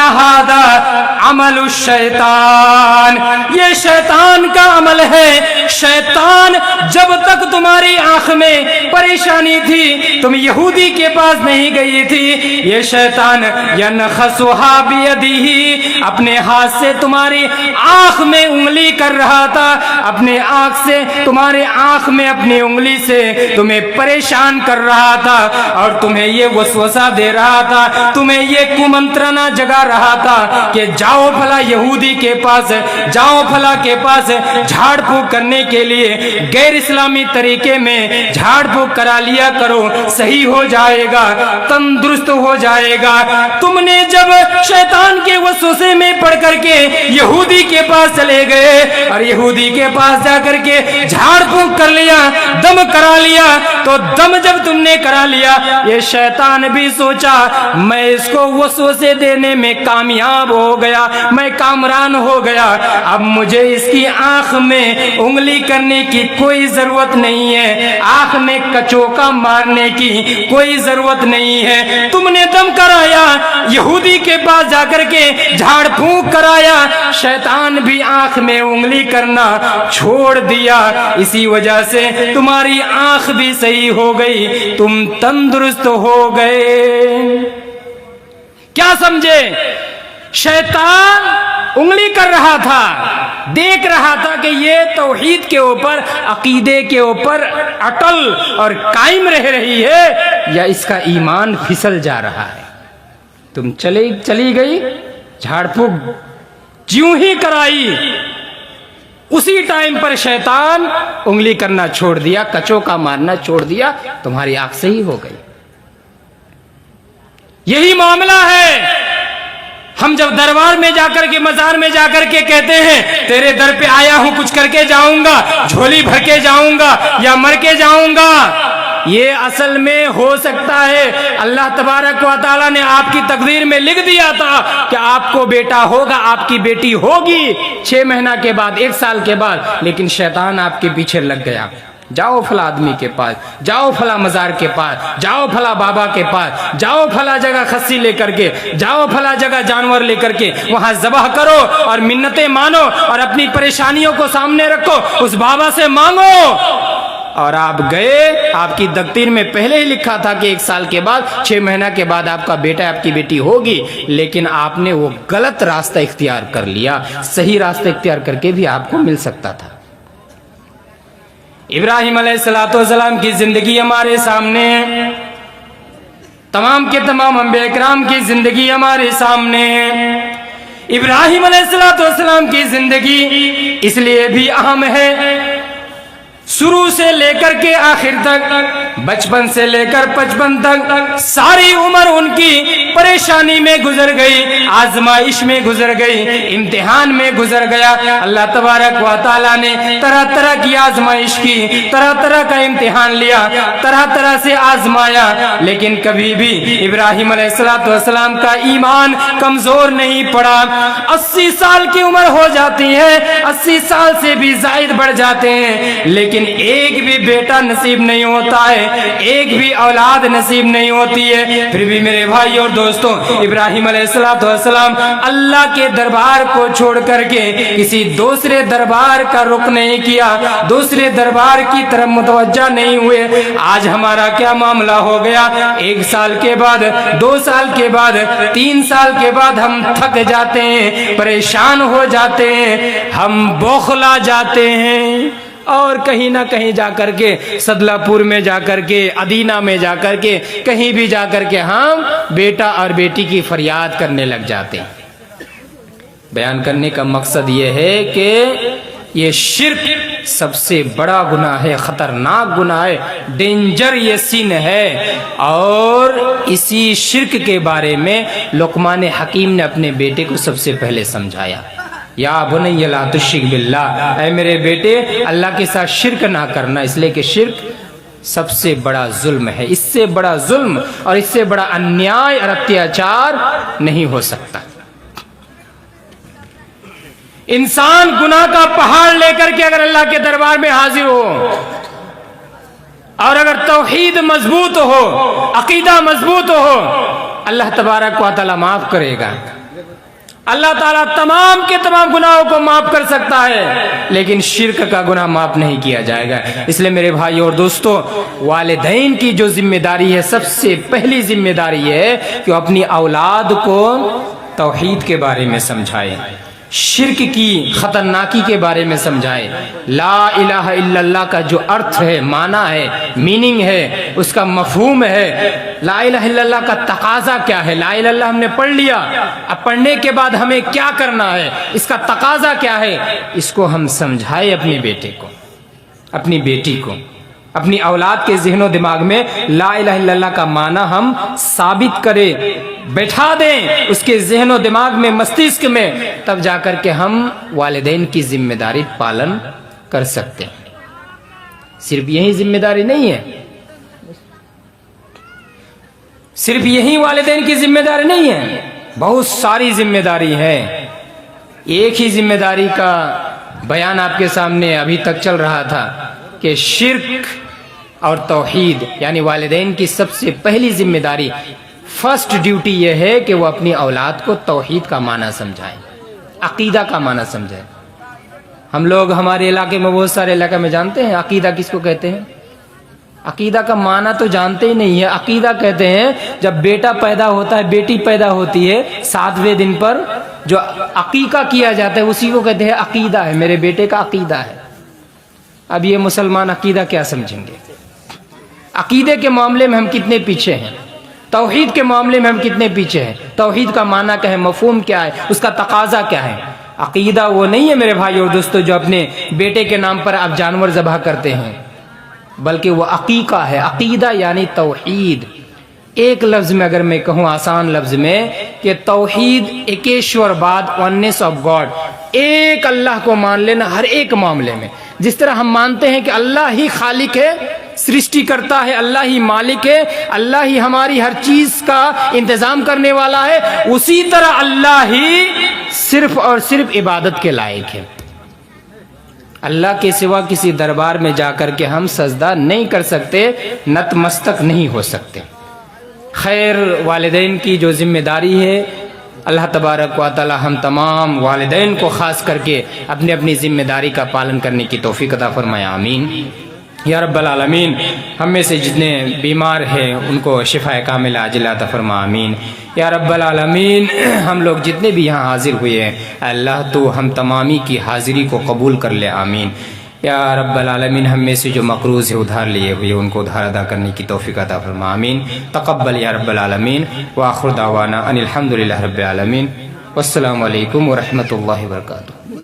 हादा अमलु शैतान, ये शैतान का अमल है। शैतान जब तक तुम्हारी आंख में परेशानी थी तुम यहूदी के पास नहीं गई थी, ये शैतान यनखसुहा बियदिही, अपने हाथ से तुम्हारी आंख में उंगली कर रहा था, अपने आंख से तुम्हारे आंख में अपनी उंगली से तुम्हें परेशान कर रहा था और तुम्हें ये वसवसा दे रहा था, तुम्हें ये कुमंत्रणा जगा रहा था कि जाओ भला यहूदी के पास, जाओ भला के पास झाड़ फूक करने के लिए गैर इस्लामी तरीके में झाड़ फूक करा लिया करो, सही हो जाएगा, तंदुरुस्त हो जाएगा। तुमने जब शैतान के वसवसे में पड़ करके यहूदी के पास चले गए और यहूदी के पास जाकर के झाड़ फूक कर लिया, दम करा लिया, तो दम जब तुमने करा लिया ये शैतान भी सोचा मैं इसको वसवसे देने में कामयाब हो गया, मैं कामरान हो गया, अब मुझे इसकी आंख में उंगली करने की कोई जरूरत नहीं है, आंख में कचोका मारने की कोई जरूरत नहीं है। तुमने दम कराया, यहूदी के पास जाकर के झाड़ फूक कराया, शैतान भी आंख में उंगली करना छोड़ दिया, इसी वजह से तुम्हारी आंख भी सही हो गई, तुम तंदुरुस्त हो गए। क्या समझे? शैतान उंगली कर रहा था, देख रहा था कि ये तौहीद के ऊपर, अकीदे के ऊपर अटल और कायम रह रही है या इसका ईमान फिसल जा रहा है। तुम चली गई, झाड़ फूक ज्यों ही कराई, उसी टाइम पर शैतान उंगली करना छोड़ दिया, कचोका मारना छोड़ दिया, तुम्हारी आंख सही हो गई। यही मामला है। हम जब दरबार में जाकर के, मजार में जाकर के कहते हैं तेरे दर पे आया हूं, कुछ करके जाऊंगा, झोली भर के जाऊंगा या मर के जाऊंगा, ये असल में हो सकता है अल्लाह तबारक व तआला ने आपकी तकदीर में लिख दिया था कि आपको बेटा होगा, आपकी बेटी होगी 6 महीना के बाद, 1 साल के बाद, लेकिन शैतान आपके पीछे लग गया। जाओ फला आदमी के पास, जाओ फला मजार के पास, जाओ फला बाबा के पास, जाओ फला जगह खस्सी लेकर के, जाओ फला जगह जानवर लेकर के वहां ज़बाह करो और मिन्नतें मानो और अपनी परेशानियों को सामने रखो, उस बाबा से मांगो। और आप गए, आपकी तकदीर में पहले ही लिखा था कि 1 साल के बाद, 6 महीना के बाद आपका बेटा, आपकी बेटी होगी, लेकिन आपने वो गलत रास्ता इख्तियार कर लिया। सही रास्ता इख्तियार करके भी आपको मिल सकता था। इब्राहिम अलैहिस्सलाम की जिंदगी हमारे सामने, तमाम के तमाम अंबिया इकराम की जिंदगी हमारे सामने। इब्राहिम अलैहिस्सलाम की जिंदगी इसलिए भी अहम है, शुरू से लेकर के आखिर तक, बचपन से लेकर 55 तक सारी उम्र उनकी परेशानी में गुजर गई, आजमाइश में गुजर गई, इम्तिहान में गुजर गया। अल्लाह तबारक व तआला ने तरह तरह की आजमाइश की, तरह तरह का इम्तिहान लिया, तरह तरह से आजमाया, लेकिन कभी भी इब्राहिम अलैहिस्सलाम का ईमान कमजोर नहीं पड़ा। 80 साल की उम्र हो जाती है, 80 साल से भी जायद बढ़ जाते हैं, लेकिन एक भी बेटा नसीब नहीं होता है, एक भी औलाद नसीब नहीं होती है। फिर भी मेरे भाई और दोस्तों, इब्राहिम अलैहिस्सलाम अल्लाह के दरबार को छोड़ करके किसी दूसरे दरबार का रुख नहीं किया, दूसरे दरबार की तरफ मुतवज्जा नहीं हुए। आज हमारा क्या मामला हो गया? 1 साल के बाद, 2 साल के बाद, 3 साल के बाद हम थक जाते हैं, परेशान हो जाते हैं, हम बौखला जाते हैं और कहीं ना कहीं जाकर के, सदलापुर में जाकर के, अदीना में जाकर के, कहीं भी जाकर के हम बेटा और बेटी की फरियाद करने लग जाते हैं। बयान करने का मकसद ये है कि ये शिर्क सबसे बड़ा गुनाह है, खतरनाक गुनाह है, डेंजर ये सिन है। और इसी शिर्क के बारे में लुकमान हकीम ने अपने बेटे को सबसे पहले समझाया, या बुनय्या ला तुश्रिक बिल्लाह, ऐ मेरे बेटे अल्लाह के साथ शिर्क ना करना, इसलिए कि शिर्क सबसे बड़ा जुल्म है। इससे बड़ा जुल्म और इससे बड़ा अन्याय और अत्याचार नहीं हो सकता। इंसान गुनाह का पहाड़ लेकर के अगर अल्लाह के दरबार में हाजिर हो और अगर तौहीद मजबूत हो, अकीदा मजबूत हो, अल्लाह तबारक व तआला माफ करेगा। اللہ تعالیٰ تمام کے تمام گناہوں کو معاف کر سکتا ہے، لیکن شرک کا گناہ معاف نہیں کیا جائے گا۔ اس لیے میرے بھائی اور دوستو، والدین کی جو ذمہ داری ہے، سب سے پہلی ذمہ داری ہے کہ وہ اپنی اولاد کو توحید کے بارے میں سمجھائے، شرک کی خطرناکی کے بارے میں سمجھائے، لا الہ الا اللہ کا جو ارتھ ہے، معنی ہے، میننگ ہے، اس کا مفہوم ہے، لا الہ الا اللہ کا تقاضا کیا ہے۔ لا الہ الا اللہ ہم نے پڑھ لیا، اب پڑھنے کے بعد ہمیں کیا کرنا ہے، اس کا تقاضا کیا ہے، اس کو ہم سمجھائے اپنے بیٹے کو، اپنی بیٹی کو، اپنی اولاد کے ذہن و دماغ میں لا الہ الا اللہ کا معنی ہم ثابت کریں، بیٹھا دیں اس کے ذہن و دماغ میں، مستشک میں، تب جا کر کے ہم والدین کی ذمہ داری پالن کر سکتے ہیں۔ صرف یہی ذمہ داری نہیں ہے، صرف یہی والدین کی ذمہ داری نہیں ہے، بہت ساری ذمہ داری ہے۔ ایک ہی ذمہ داری کا بیان آپ کے سامنے ابھی تک چل رہا تھا کہ شرک اور توحید، یعنی والدین کی سب سے پہلی ذمہ داری، فرسٹ ڈیوٹی یہ ہے کہ وہ اپنی اولاد کو توحید کا معنی سمجھائیں، عقیدہ کا معنی سمجھائیں۔ ہم لوگ ہمارے علاقے میں، بہت سارے علاقے میں جانتے ہیں عقیدہ کس کو کہتے ہیں؟ عقیدہ کا معنی تو جانتے ہی نہیں ہے۔ عقیدہ کہتے ہیں جب بیٹا پیدا ہوتا ہے، بیٹی پیدا ہوتی ہے، 7ویں دن پر جو عقیقہ کیا جاتا ہے اسی کو کہتے ہیں عقیدہ ہے، میرے بیٹے کا عقیدہ ہے۔ اب یہ مسلمان عقیدہ کیا سمجھیں گے؟ عقیدے کے معاملے میں ہم کتنے پیچھے ہیں، توحید کے معاملے میں ہم کتنے پیچھے ہیں۔ توحید کا معنی کیا ہے، مفہوم کیا ہے، اس کا تقاضا کیا ہے۔ عقیدہ وہ نہیں ہے میرے بھائی اور دوستو جو اپنے بیٹے کے نام پر آپ جانور ذبح کرتے ہیں، بلکہ وہ عقیقہ ہے۔ عقیدہ یعنی توحید۔ ایک لفظ میں اگر میں کہوں، آسان لفظ میں، کہ توحید ایکیشور باد، وننس آف گاڈ، ایک اللہ کو مان لینا ہر ایک معاملے میں۔ جس طرح ہم مانتے ہیں کہ اللہ ہی خالق ہے، سرشٹی کرتا ہے، اللہ ہی مالک ہے، اللہ ہی ہماری ہر چیز کا انتظام کرنے والا ہے، اسی طرح اللہ ہی صرف اور صرف عبادت کے لائق ہے۔ اللہ کے سوا کسی دربار میں جا کر کے ہم سجدہ نہیں کر سکتے، نتمستک نہیں ہو سکتے۔ خیر، والدین کی جو ذمہ داری ہے، اللہ تبارک و تعالی ہم تمام والدین کو خاص کر کے اپنی اپنی ذمہ داری کا پالن کرنے کی توفیق عطا فرمائے، آمین یا رب العالمین۔ ہم میں سے جتنے بیمار ہیں ان کو شفا کاملہ عاجلہ عطا فرما، آمین یا رب العالمین۔ ہم لوگ جتنے بھی یہاں حاضر ہوئے ہیں، اللہ تو ہم تمامی کی حاضری کو قبول کر لے، آمین یا رب العالمین۔ ہم میں سے جو مقروض ہے، ادھار لیے ہوئے، ان کو ادھار ادا کرنے کی توفیق عطا فرما، آمین۔ تقبل یا رب العالمین، وآخر دعوانا ان الحمدللہ رب العالمین، والسلام علیکم ورحمۃ اللہ وبرکاتہ۔